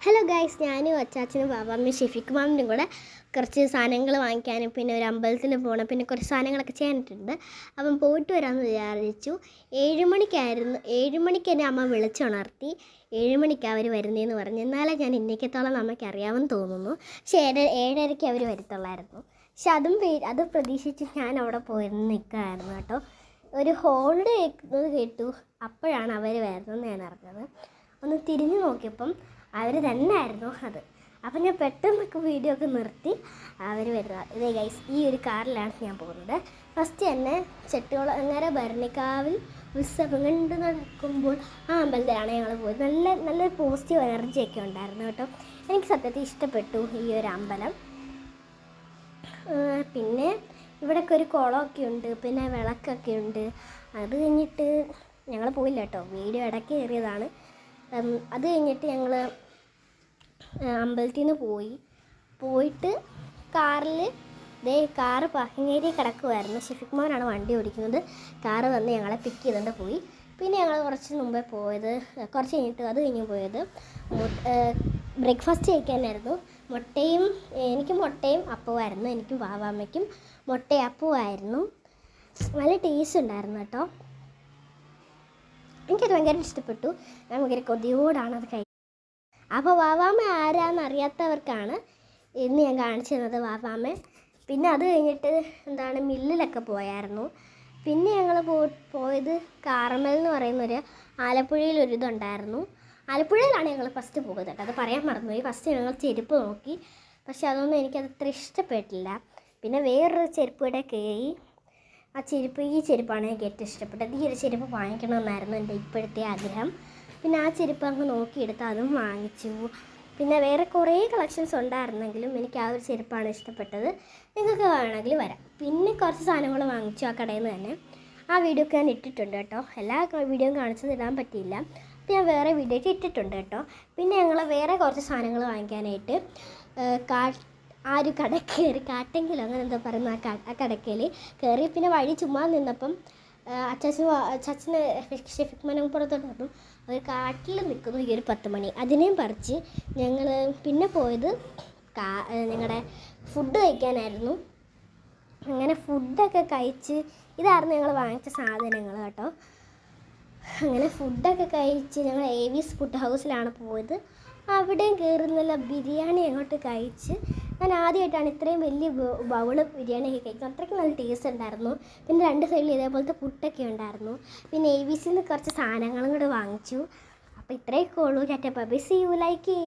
Hello guys, ഞാനും അച്ചാച്ചനും ബാബാമ്മയും ഷെഫിക്ക് മാമിനും കൂടെ കുറച്ച് സാധനങ്ങൾ വാങ്ങിക്കാനും പിന്നെ ഒരു അമ്പലത്തിൽ പോകണം, പിന്നെ കുറച്ച് സാധനങ്ങളൊക്കെ ചെയ്യാനിട്ടുണ്ട്. അപ്പം പോയിട്ട് വരാമെന്ന് വിചാരിച്ചു. 7 മണിക്ക് എൻ്റെ അമ്മ വിളിച്ചുണർത്തി. 7 മണിക്ക് അവർ വരുന്നതെന്ന് പറഞ്ഞു. എന്നാലേ ഞാൻ ഇന്നേക്കത്തോളം നമുക്ക് അറിയാമെന്ന് തോന്നുന്നു. പക്ഷേ 7:30 അവർ വരത്തുള്ളായിരുന്നു. പക്ഷെ അത് പ്രതീക്ഷിച്ച് ഞാൻ അവിടെ പോയിരുന്നു നിൽക്കുകയായിരുന്നു കേട്ടോ. ഒരു ഹോളിഡേ കേട്ടു, അപ്പോഴാണ് അവർ വരുന്നതെന്ന് ഞാൻ അറിഞ്ഞത്. ഒന്ന് തിരിഞ്ഞു നോക്കിയപ്പം അവർ തന്നെ ആയിരുന്നു അത്. അപ്പം ഞാൻ പെട്ടെന്നൊക്കെ വീഡിയോ ഒക്കെ നിർത്തി അവർ വരുന്നത്. ഇതേ ഗൈസ്, ഈ ഒരു കാറിലാണ് ഞാൻ പോകുന്നത്. ഫസ്റ്റ് തന്നെ ചെട്ടികുളങ്ങര ഭരണിക്കാവിൽ ഉത്സവം കണ്ട് നടക്കുമ്പോൾ ആ അമ്പലത്തിലാണ് ഞങ്ങൾ പോയത്. നല്ല പോസിറ്റീവ് എനർജിയൊക്കെ ഉണ്ടായിരുന്നു കേട്ടോ. എനിക്ക് സത്യത്തിൽ ഇഷ്ടപ്പെട്ടു ഈ ഒരു അമ്പലം. പിന്നെ ഇവിടെയൊക്കെ ഒരു കുളമൊക്കെ ഉണ്ട്, പിന്നെ വിളക്കൊക്കെ ഉണ്ട്. അത് കഴിഞ്ഞിട്ട് ഞങ്ങൾ പോയില്ല കേട്ടോ, വീഡിയോ ഇടയ്ക്ക് കയറിയതാണ്. അത് കഴിഞ്ഞിട്ട് ഞങ്ങൾ അമ്പലത്തിൽ നിന്ന് പോയിട്ട് കാറ് പാർക്കിംഗ് ഏരിയ കിടക്കുമായിരുന്നു. ഷെഫിക് മോനാണ് വണ്ടി ഓടിക്കുന്നത്. കാറ് വന്ന് ഞങ്ങളെ പിക്ക് ചെയ്തുകൊണ്ട് പോയി. പിന്നെ ഞങ്ങൾ കുറച്ച് കഴിഞ്ഞ് പോയത് ബ്രേക്ക്ഫാസ്റ്റ് കഴിക്കാനായിരുന്നു. എനിക്ക് മുട്ടയും അപ്പവുമായിരുന്നു. എനിക്കും വാവാമ്മയ്ക്കും മുട്ടയും അപ്പവുമായിരുന്നു. നല്ല ടേസ്റ്റ് ഉണ്ടായിരുന്നു കേട്ടോ. എനിക്കത് ഭയങ്കര ഇഷ്ടപ്പെട്ടു. ഞാൻ ഭയങ്കര കൊതിയോടാണ് അത് കഴിക്കുന്നത്. അപ്പോൾ വാവാമ്മ ആരാന്നറിയാത്തവർക്കാണ് ഇന്ന് ഞാൻ കാണിച്ചു തന്നത് വാവാമ്മ. പിന്നെ അത് കഴിഞ്ഞിട്ട് മില്ലിലൊക്കെ പോയായിരുന്നു. പിന്നെ ഞങ്ങൾ പോയത് കാർമൽ എന്ന് പറയുന്നൊരു ആലപ്പുഴയിലൊരിതുണ്ടായിരുന്നു. ആലപ്പുഴയിലാണ് ഞങ്ങൾ ഫസ്റ്റ് പോയത് കേട്ടോ. അത് പറയാൻ മറന്നുപോയി. ഫസ്റ്റ് ഞങ്ങൾ ചെരുപ്പ് നോക്കി, പക്ഷെ അതൊന്നും എനിക്കത്ര ഇഷ്ടപ്പെട്ടില്ല. പിന്നെ വേറൊരു ചെരുപ്പ് കൂടെ കയറി. ഈ ചെരുപ്പാണ് എനിക്ക് ഏറ്റവും ഇഷ്ടപ്പെട്ടത്. ഈ ഒരു ചെരുപ്പ് വാങ്ങിക്കണമെന്നായിരുന്നു എൻ്റെ ഇപ്പോഴത്തെ ആഗ്രഹം. പിന്നെ ആ ചെരുപ്പ് അങ്ങ് നോക്കിയെടുത്ത് അതും വാങ്ങിച്ചു. പിന്നെ വേറെ കുറേ കളക്ഷൻസ് ഉണ്ടായിരുന്നെങ്കിലും എനിക്ക് ആ ഒരു ചെരുപ്പാണ് ഇഷ്ടപ്പെട്ടത്. നിങ്ങൾക്ക് വേണമെങ്കിൽ വരാം. പിന്നെ കുറച്ച് സാധനങ്ങൾ വാങ്ങിച്ചു ആ കടയിൽ നിന്ന് തന്നെ. ആ വീഡിയോ ഒക്കെ ഞാൻ ഇട്ടിട്ടുണ്ട് കേട്ടോ. എല്ലാ വീഡിയോയും കാണിച്ചത് ഇടാൻ പറ്റിയില്ല. അപ്പോൾ ഞാൻ വേറെ വീഡിയോ ഒക്കെ ഇട്ടിട്ടുണ്ട് കേട്ടോ. പിന്നെ ഞങ്ങൾ വേറെ കുറച്ച് സാധനങ്ങൾ വാങ്ങിക്കാനായിട്ട് ആ ഒരു കട കയറി. കാട്ടെങ്കിലും അങ്ങനെ എന്താ പറയുന്ന ആ കടക്കയിൽ കയറി. പിന്നെ വഴി ചുമ്മാ നിന്നപ്പം അച്ചാച്ചന് ഷെഫിക് മാനും പുറത്തോട്ട് വന്നു. ഒരു കാട്ടിൽ നിൽക്കുന്നു ഈ ഒരു 10 മണി. അതിനെയും പറിച്ച് ഞങ്ങൾ പിന്നെ പോയത് ഞങ്ങളുടെ ഫുഡ് കഴിക്കാനായിരുന്നു. അങ്ങനെ ഫുഡൊക്കെ കഴിച്ച് ഇതായിരുന്നു ഞങ്ങൾ വാങ്ങിച്ച സാധനങ്ങൾ കേട്ടോ. അങ്ങനെ ഫുഡൊക്കെ കഴിച്ച് ഞങ്ങൾ AV's ഫുഡ് ഹൗസിലാണ് പോയത്. അവിടെയും കയറി നല്ല ബിരിയാണി അങ്ങോട്ട് കഴിച്ച്. ഞാൻ ആദ്യമായിട്ടാണ് ഇത്രയും വലിയ ബൗള് ബിരിയാണിയൊക്കെ കഴിക്കുന്നത്. അത്രയ്ക്ക് നല്ല ടേസ്റ്റ് ഉണ്ടായിരുന്നു. പിന്നെ 2 സൈഡിൽ ഇതേപോലത്തെ പുട്ടൊക്കെ ഉണ്ടായിരുന്നു. പിന്നെ AV's നിന്ന് കുറച്ച് സാധനങ്ങളും കൂടെ വാങ്ങിച്ചു. അപ്പോൾ ഇത്രയൊക്കെ ഉള്ളൂ. Tata bye bye, see you, like